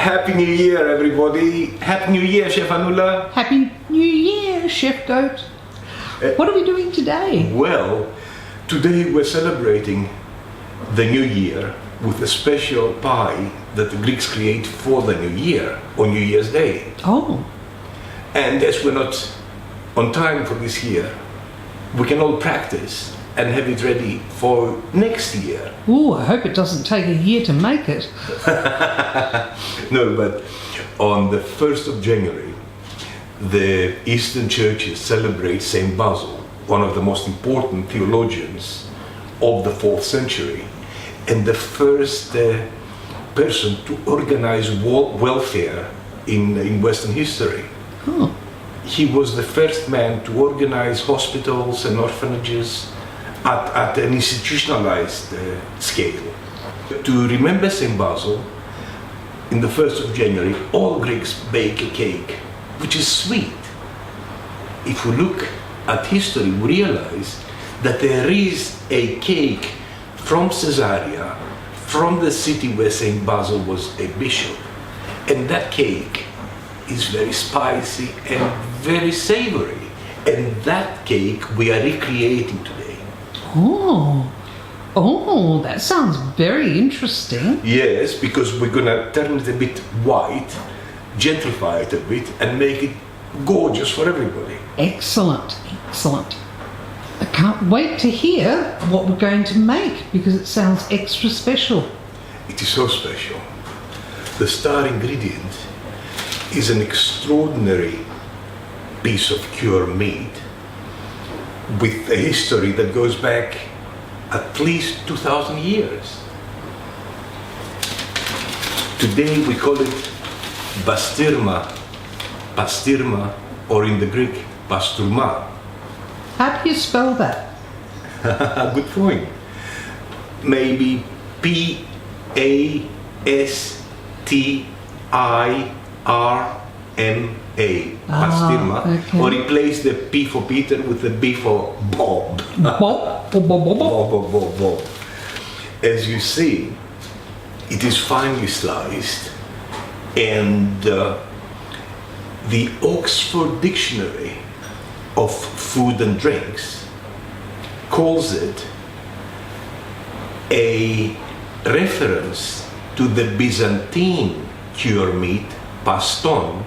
Happy New Year, everybody. Happy New Year, Chef Anula. Happy New Year, Chef Goat. What are we doing today? Well, today we're celebrating the New Year with a special pie that the Greeks create for the New Year, on New Year's Day. Oh, And as we're not on time for this year, we can all practice and have it ready for next year. ooh, I hope it doesn't take a year to make it. No, but on the 1st of January, the Eastern churches celebrate Saint Basil, one of the most important theologians of the 4th century, and the first person to organize welfare in Western history. Oh, He was the first man to organize hospitals and orphanages at an institutionalized scale. To remember St. Basil, in the 1st of January, all Greeks bake a cake, which is sweet. If we look at history, we realize that there is a cake from Caesarea, from the city where St. Basil was a bishop. And that cake is very spicy and very savory. And that cake we are recreating today. oh, that sounds very interesting. Yes, because we're gonna turn it a bit white, gentrify it a bit, and make it gorgeous for everybody. Excellent, excellent. I can't wait to hear what we're going to make because it sounds extra special. It is so special. The star ingredient is an extraordinary piece of cured meat with a history that goes back at least 2,000 years. Today we call it pastirma, or in the Greek, pasturma. How do you spell that? Good point. Maybe Pastirma, pastirma, okay. or replace the P for Peter with the B for Bob. Bob, bob, bob, bob, bob. Bob. As you see, it is finely sliced, and the Oxford Dictionary of Food and Drinks calls it a reference to the Byzantine cure meat paston,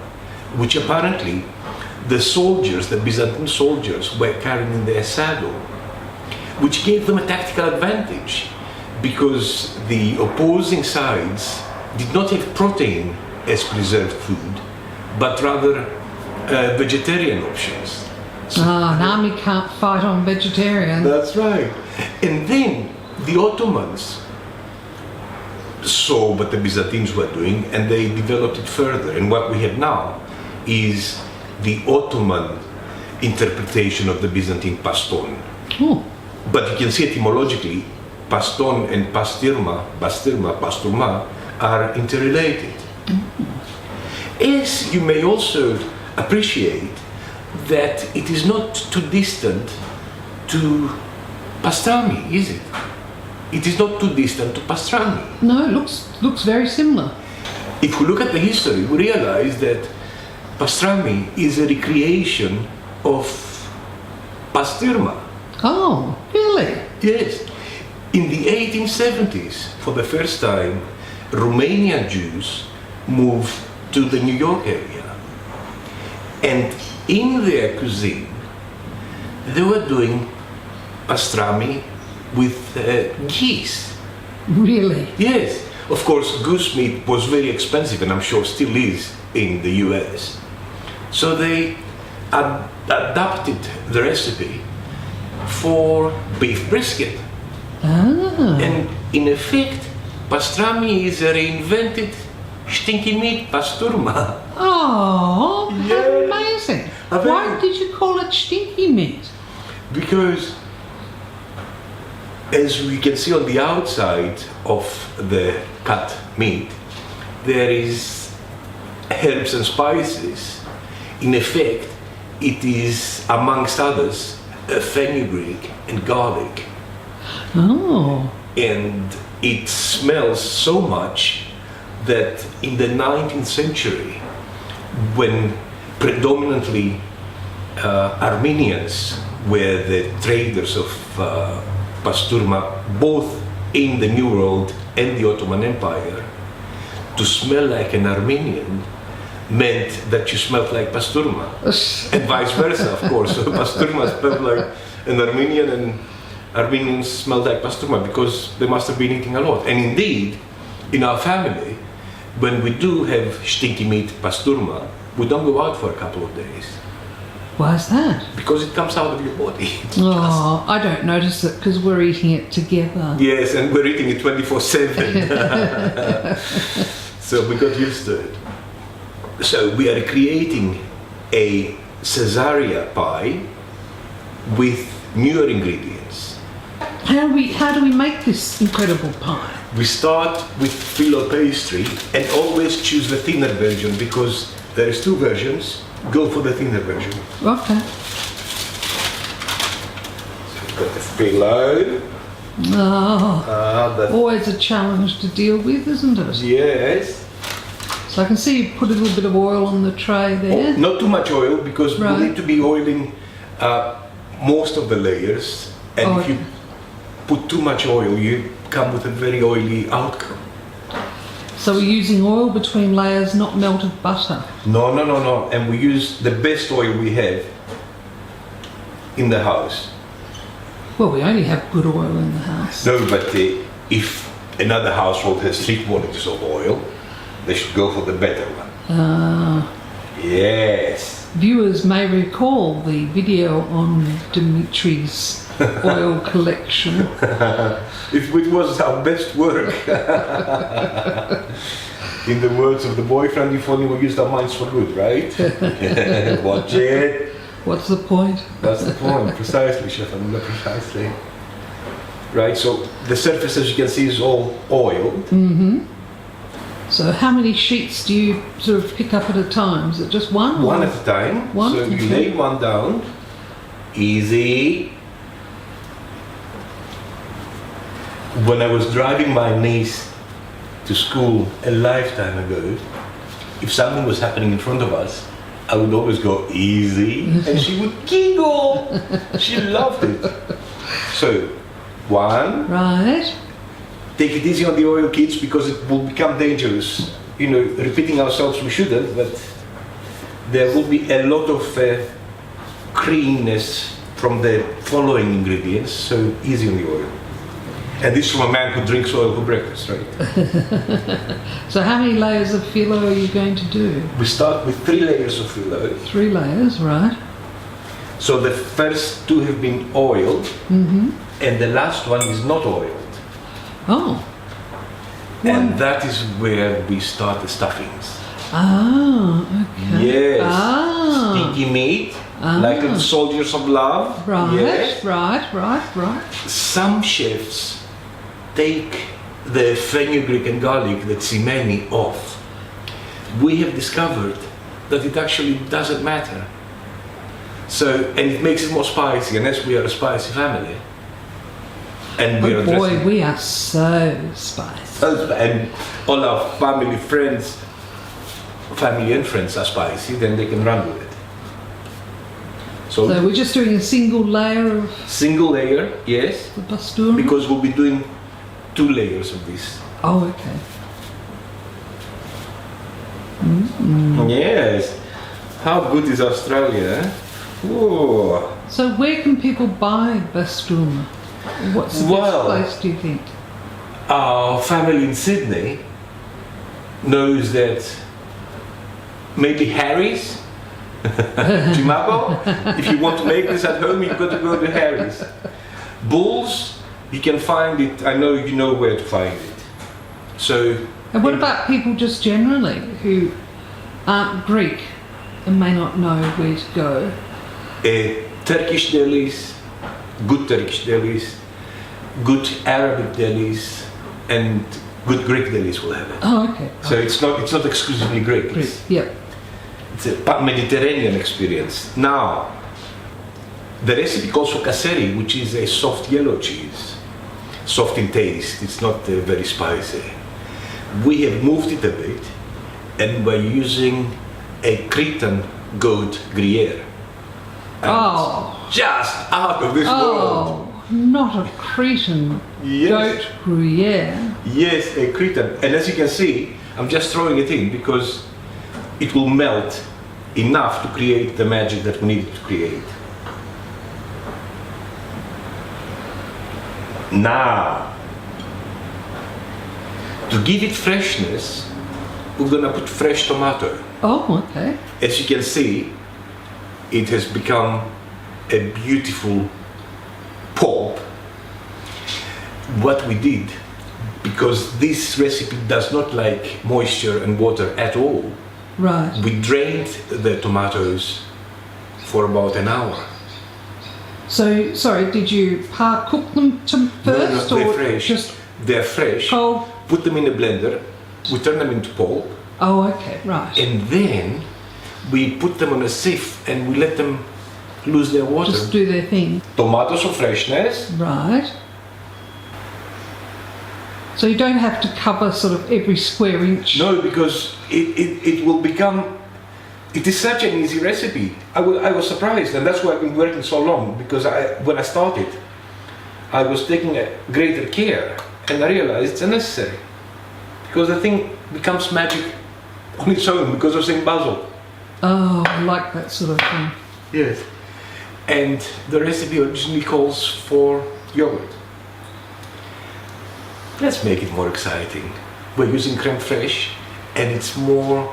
which apparently the Byzantine soldiers were carrying in their saddle, which gave them a tactical advantage because the opposing sides did not have protein as preserved food, but rather vegetarian options. An army can't fight on vegetarian. That's right. And then the Ottomans saw what the Byzantines were doing, and they developed it further. And what we have now is the Ottoman interpretation of the Byzantine paston. Oh, But you can see etymologically, paston and pasturma are interrelated. As you may also appreciate that it is not too distant to pastrami, is it? It is not too distant to pastrami. no, it looks very similar. If we look at the history, we realize that pastrami is a recreation of pastirma. Oh, really? Yes. In the 1870s, for the first time, Romanian Jews moved to the New York area. And in their cuisine, they were doing pastrami with geese. Really? Yes. Of course, goose meat was very expensive, and I'm sure still is in the US. So they adapted the recipe for beef brisket. Ah, And in effect, pastrami is a reinvented stinky meat pasturma. oh, how Yeah. amazing. I bet. Why did you call it stinky meat? Because, as we can see on the outside of the cut meat, there is herbs and spices. In effect, it is, amongst others, fenugreek and garlic. Oh, And it smells so much that in the 19th century, when predominantly Armenians were the traders of Pasturma, both in the New World and the Ottoman Empire, to smell like an Armenian meant that you smelled like Pasturma, and vice versa, of course. So Pasturma smelled like an Armenian, and Armenians smelled like Pasturma because they must have been eating a lot. And indeed, in our family, when we do have stinky meat Pasturma, we don't go out for a couple of days. Why is that? Because it comes out of your body. Oh, I don't notice it because we're eating it together. Yes, and we're eating it 24/7. So we got used to it. So we are creating a Caesarea pie with newer ingredients. How do we make this incredible pie? We start with filo pastry and always choose the thinner version because there is two versions. Go for the thinner version. Okay. So we've got the filo. Oh, always a challenge to deal with, isn't it? Yes. So I can see you put a little bit of oil on the tray there. Oh, not too much oil because Right. we need to be oiling most of the layers. And if you put too much oil, you come with a very oily outcome. So we're using oil between layers, not melted butter. No. And we use the best oil we have in the house. Well, we only have good oil in the house. No, but if another household has 3 quantities of oil, they should go for the better one. Yes. Viewers may recall the video on Dimitri's oil collection. It was our best work. In the words of the boyfriend, if only we used our minds for good, right? Watch it. What's the point? That's the point. Precisely, Chef Anula, precisely. Right, so the surface, as you can see, is all oiled. Mm-hmm. So how many sheets do you sort of pick up at a time? Is it just one? One at a time. One? So you lay one down. Easy. When I was driving my niece to school a lifetime ago, if something was happening in front of us, I would always go easy, and she would giggle. She loved it. So, one. Right. Take it easy on the oil, kids, because it will become dangerous. You know, repeating ourselves, we shouldn't, but there will be a lot of creaminess from the following ingredients, so easy on the oil. And this from a man who drinks oil for breakfast, right? So how many layers of filo are you going to do? We start with 3 layers of filo. 3 layers, right. So the first 2 have been oiled, and the last one is not oiled. Oh. And that is where we start the stuffings. Ah, okay. Yes. Ah. Stinky meat, like little soldiers of love. Right, Yes. right. Some chefs take the fenugreek and garlic, the tsimeni, off. We have discovered that it actually doesn't matter. So, and it makes it more spicy, and as we are a spicy family, and we are Boy, we are so spicy. and all our family and friends are spicy, then they can run with it. So we're just doing a single layer of single layer, yes, the pasturma? because we'll be doing 2 layers of this. Oh, okay. Yes. How good is Australia? Whoa. So where can people buy pasturma? What's the best place, do you think? Our family in Sydney knows that maybe Harry's, Jimago, if you want to make this at home, you've got to go to Harry's. Bulls, you can find it, I know you know where to find it. So. And what about people just generally who aren't Greek and may not know where to go? Turkish delis, good Turkish delis, good Arabic delis, and good Greek delis will have it. Oh, okay. So it's not exclusively Greek. Greek, yep. It's a Mediterranean experience. Now, the recipe calls for Caesarea, which is a soft yellow cheese, soft in taste. It's not very spicy. we have moved it a bit, and we're using a Cretan goat Gruyere. And Oh. it's just out of this world. Oh, not a Cretan Yes. goat Gruyere. Yes, a Cretan. And as you can see, I'm just throwing it in because it will melt enough to create the magic that we need to create. Now, to give it freshness, we're gonna put fresh tomato. Oh, okay. As you can see, it has become a beautiful pulp. What we did, because this recipe does not like moisture and water at all, Right. we drained the tomatoes for about an hour. So, sorry, did you cook them first No, they're or fresh. just They're fresh. cold? Put them in a blender. We turn them into pulp, Oh, okay, right. and then we put them on a sieve and we let them lose their water. Just do their thing. Tomatoes for freshness. Right. So you don't have to cover sort of every square inch. No, because it will become. It is such an easy recipe. I was surprised, and that's why I've been working so long. Because when I started, I was taking a greater care, and I realized it's unnecessary. Because the thing becomes magic on its own because of St. Basil. Oh, I like that sort of thing. Yes. And the recipe originally calls for yogurt. Let's make it more exciting. We're using creme fraiche, and it's more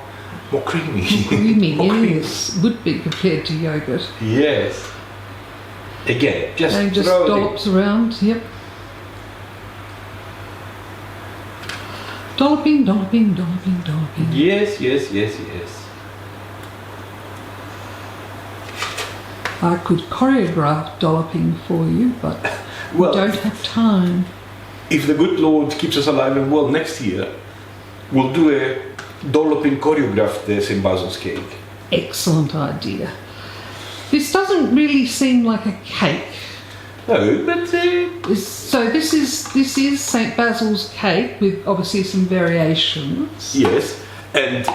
creamy. Creamy, More creamy. yes. Would be compared to yogurt. Yes. Again, just And just throw it in. dollops around, yep. Dolloping, dolloping, dolloping, dolloping. Yes, yes, yes, yes. I could choreograph dolloping for you, but Well, don't have time. if the good Lord keeps us alive and well next year, we'll do a dolloping choreographed St. Basil's cake. Excellent idea. This doesn't really seem like a cake. No, but So this is St. Basil's cake with obviously some variations. yes, and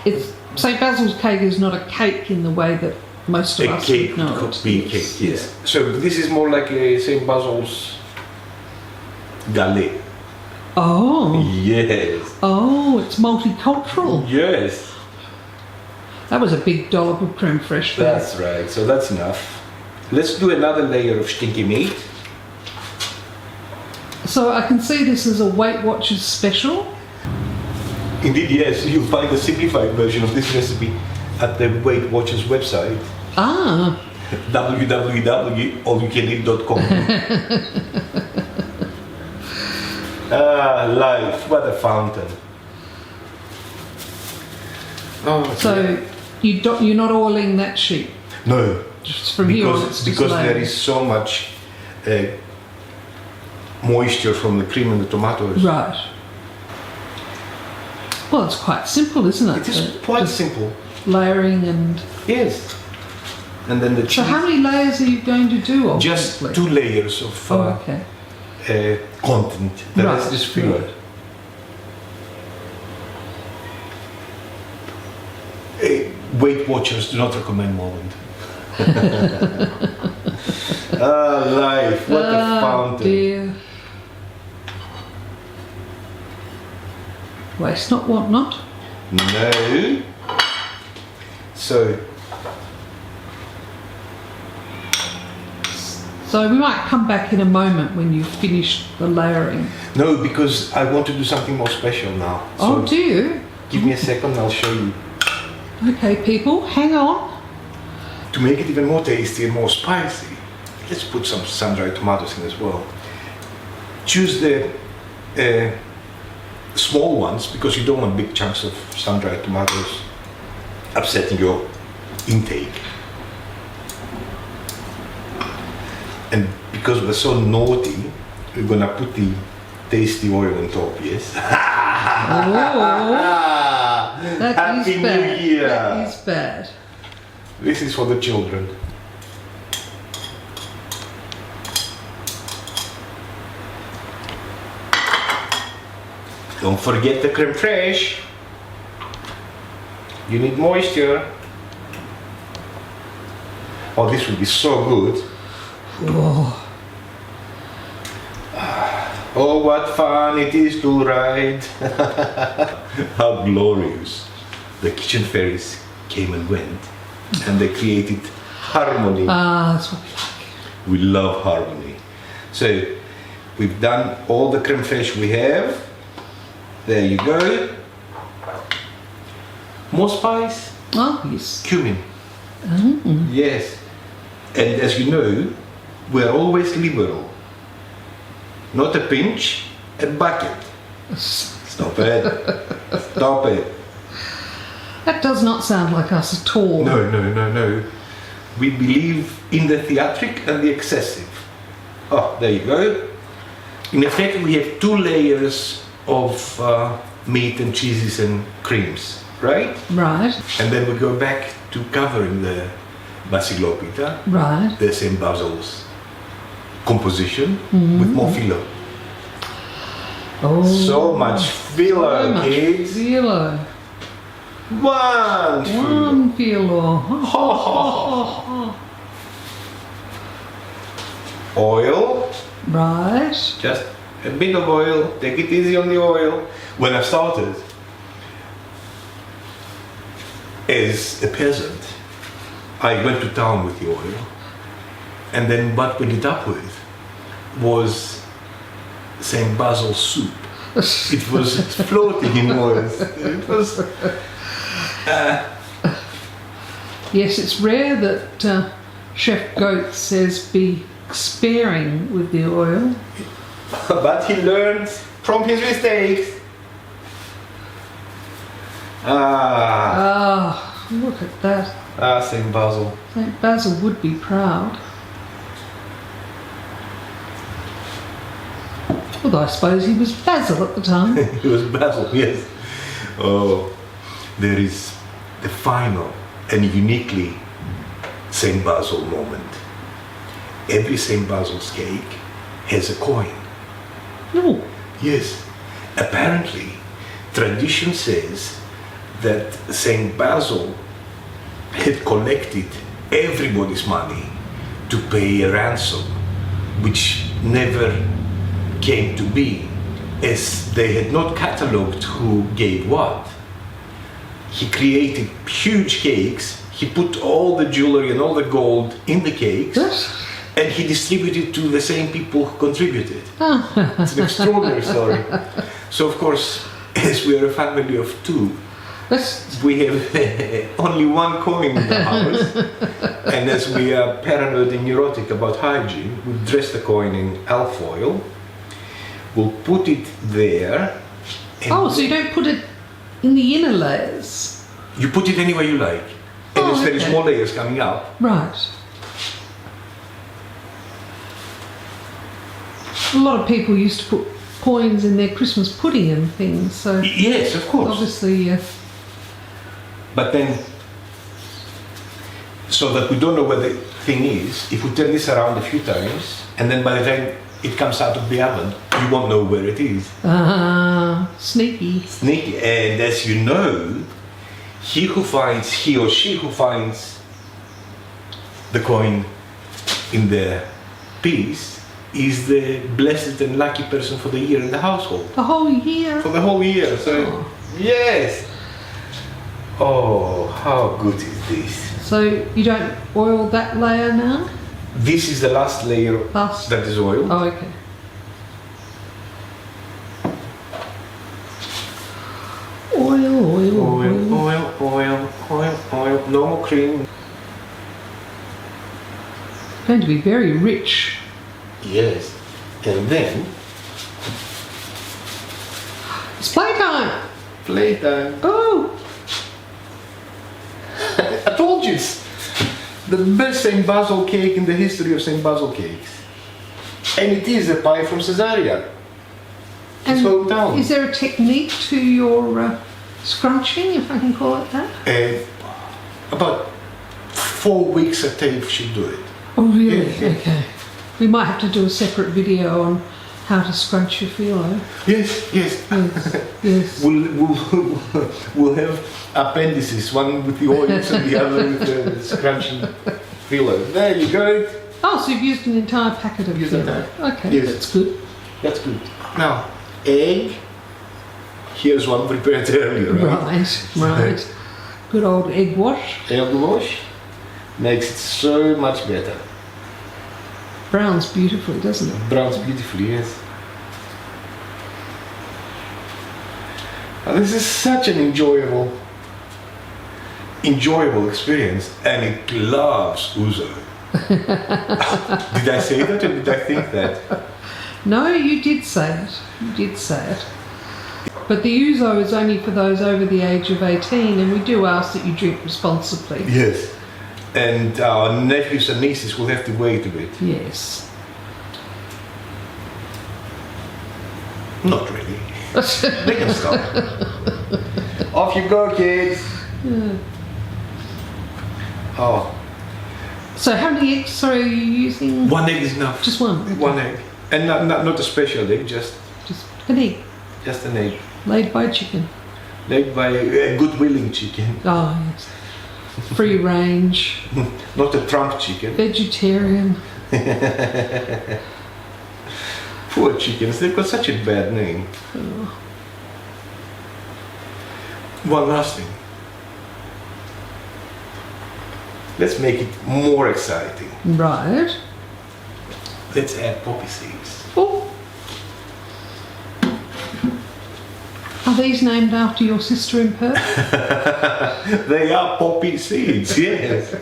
It's St. Basil's cake is not a cake in the way that most of a us cake would know could it. be a cake. Yes. So this is more like a St. Basil's Galette. Oh, Yes. oh, it's multicultural. Yes. That was a big dollop of creme fraiche there. That's right. So that's enough. Let's do another layer of stinky meat. So I can see this is a Weight Watchers special. Indeed, yes. You'll find a simplified version of this recipe at the Weight Watchers website. Ah, www.allyoucaneat.com. Ah, life, what a fountain. Oh, so you're not oiling that sheet. no, Just from here on, it's just because there layers. is so much moisture from the cream and the tomatoes. Right. Well, it's quite simple, isn't it? It is quite Just simple. layering and. Yes. And then the cheese. So how many layers are you going to do? Just Obviously? 2 layers of Oh, okay. content. The Right, rest is filler. right. Weight Watchers do not recommend Moment. Ah, life, what a fountain. Dear. Waste not, want not. No. So, So we might come back in a moment when you've finished the layering. no, because I want to do something more special now. Oh, So do you? give me a second, I'll show you. Okay, people, hang on. To make it even more tasty and more spicy, let's put some sun-dried tomatoes in as well. Choose the small ones because you don't want big chunks of sun-dried tomatoes upsetting your intake. And because we're so naughty, we're gonna put the tasty oil on top, yes? That Happy is New bad. Year! That is bad. This is for the children. Don't forget the creme fraiche. You need moisture. Oh, this will be so good. Oh, Oh, what fun it is to ride. How glorious. The kitchen fairies came and went, and they created harmony. that's what we like. We love harmony. So we've done all the creme fraiche we have. There you go. More spice. Oh, yes. Cumin. Yes. And as you know, we're always liberal. Not a pinch, a bucket. Stop it. Stop it. That does not sound like us at all. No, no, no, no. We believe in the theatric and the excessive. Oh, there you go. In effect, we have 2 layers of meat and cheeses and creams, right? Right, And then we go back to covering the Vasilopita, right. the same Basil's composition with more filo. Oh, So much filo, so much kids. filo. One filo. One filo. Oil, Right. just a bit of oil. Take it easy on the oil. When I started as a peasant, I went to town with the oil, and then what we ended up with was St. Basil soup. It was floating in oil. It was. Yes, it's rare that Chef Goat says be sparing with the oil. But he learned from his mistakes. Ah, look at that. St. Basil. St. Basil would be proud. Although I suppose he was Basil at the time. He was Basil, yes. Oh, there is the final and uniquely St. Basil moment. Every St. Basil's cake has a coin. No. Yes. Apparently, tradition says that St. Basil had collected everybody's money to pay a ransom, which never came to be, as they had not catalogued who gave what. He created huge cakes, he put all the jewelry and all the gold in the cakes, and he distributed to the same people who contributed. It's an extraordinary story. So of course, as we are a family of 2, we have only one coin in the house, and as we are paranoid and neurotic about hygiene, we dress the coin in alfoil. We'll put it there. And Oh, so you don't put it in the inner layers? you put it anywhere you like, and there's very okay. small layers coming up. Right. A lot of people used to put coins in their Christmas pudding and things, so Yes, of course. obviously, But then, so that we don't know where the thing is, if we turn this around a few times, and then by the time it comes out of the oven, you won't know where it is. sneaky. Sneaky. And as you know, he or she who finds the coin in the piece is the blessed and lucky person for the year in the household. The whole year. For the whole year. So, yes. Oh, how good is this? So you don't oil that layer now? This is the last layer Last. that is oil. Oh, okay. Oil. Oil. No more cream. Going to be very rich. Yes. And then, It's playtime. playtime. Oh, I told you it's the best St. Basil cake in the history of St. Basil cakes. And it is a pie from Caesarea. His and hometown. is there a technique to your scrunching, if I can call it that? About 4 weeks a tape should do it. Oh, really? Yeah, yeah. Okay. We might have to do a separate video on how to scrunch your phyllo. Yes, yes. Yes. We'll have appendices, one with the oils and the other with the scrunching phyllo. There you go. Oh, so you've used an entire packet of Used phyllo. entire. Okay, Yes. that's good. That's good. Now, egg. Here's one prepared earlier, right? Right. Good old egg wash. Egg wash makes it so much better. Browns beautifully, doesn't it? Browns beautifully, yes. Now, this is such an enjoyable experience, and it loves ouzo. Did I say that, or did I think that? No, you did say it. You did say it. But the ouzo is only for those over the age of 18, and we do ask that you drink responsibly. Yes. And our nephews and nieces will have to wait a bit. Yes. Not really. They can stop. Off you go, kids. Yeah. Oh, So how many eggs are you using? one egg is enough. Just one? Okay. One egg. And not a special egg, just an egg an egg. laid by a chicken. Laid by a good willing chicken. Oh, yes. Free range, Not a Trump chicken. vegetarian. Poor chickens, they've got such a bad name. Oh. One last thing. Let's make it more exciting. Right. Let's add poppy seeds. Oh. Are these named after your sister in Perth? They are poppy seeds, yes.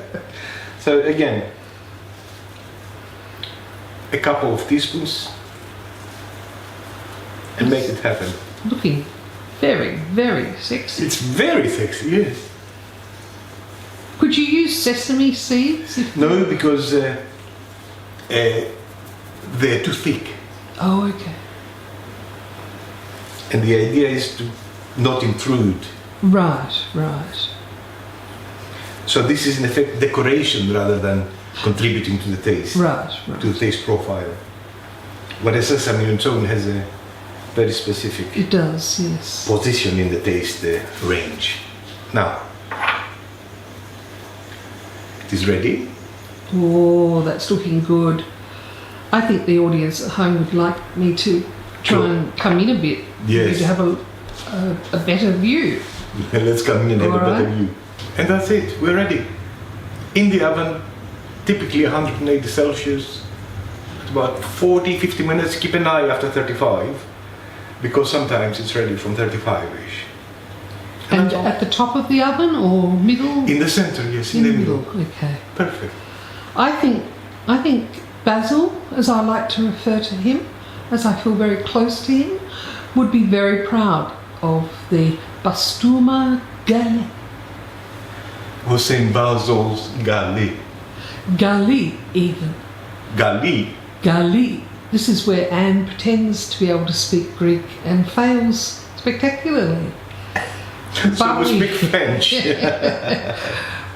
So again, a couple of teaspoons and make it happen. Looking very, very sexy. It's very sexy, yes. Could you use sesame seeds? No, because they're too thick. Oh, okay. And the idea is to not intrude. Right, right. So this is in effect decoration rather than contributing to the taste, Right, right. to the taste profile. Whereas sesame on its own has a very specific It does, yes. position in the taste range. Now, it is ready. Oh, that's looking good. I think the audience at home would like me to try Sure. and come in a bit. Yes. To have a better view. Let's come in and have a better Alright. view. And that's it, we're ready. In the oven, typically 180 Celsius, about 40-50 minutes. Keep an eye after 35, because sometimes it's ready from 35-ish. And that's all. at the top of the oven or middle? In the center, yes, in the middle. Okay. Perfect. I think Basil, as I like to refer to him, as I feel very close to him, would be very proud of the Bastuma Galette. Or St. Basil's Galette. Galette, even. Galette. Galette. This is where Anne pretends to be able to speak Greek and fails spectacularly. So we speak French.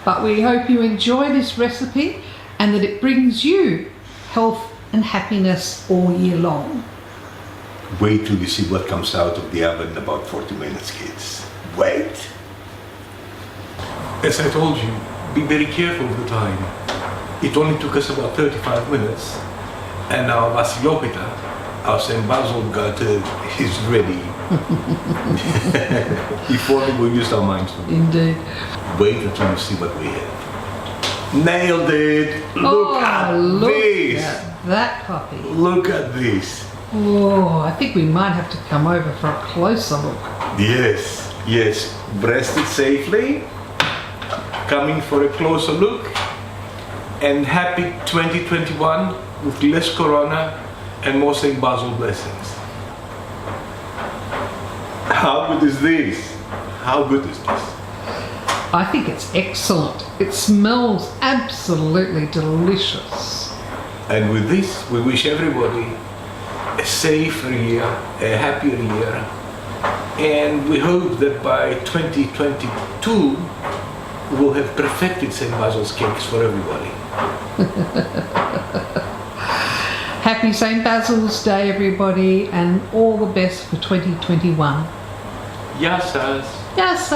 But we hope you enjoy this recipe and that it brings you health and happiness all year long. Wait till you see what comes out of the oven in about 40 minutes, kids. Wait. As I told you, be very careful with the time. It only took us about 35 minutes, and our Vasilopita, our St. Basil Galette, is ready. If only we used our minds. Indeed. Wait until you see what we have. Nailed it! Look at this! At that puppy. Look at this! Oh, I think we might have to come over for a closer look. Yes, yes. Breasted safely. Coming for a closer look. And happy 2021 with less corona and more St. Basil blessings. How good is this? How good is this? I think it's excellent. It smells absolutely delicious. And with this, we wish everybody a safer year, a happier year. And we hope that by 2022, we'll have perfected St. Basil's cakes for everybody. Happy St. Basil's Day, everybody, and all the best for 2021. Γεια σας. Yes,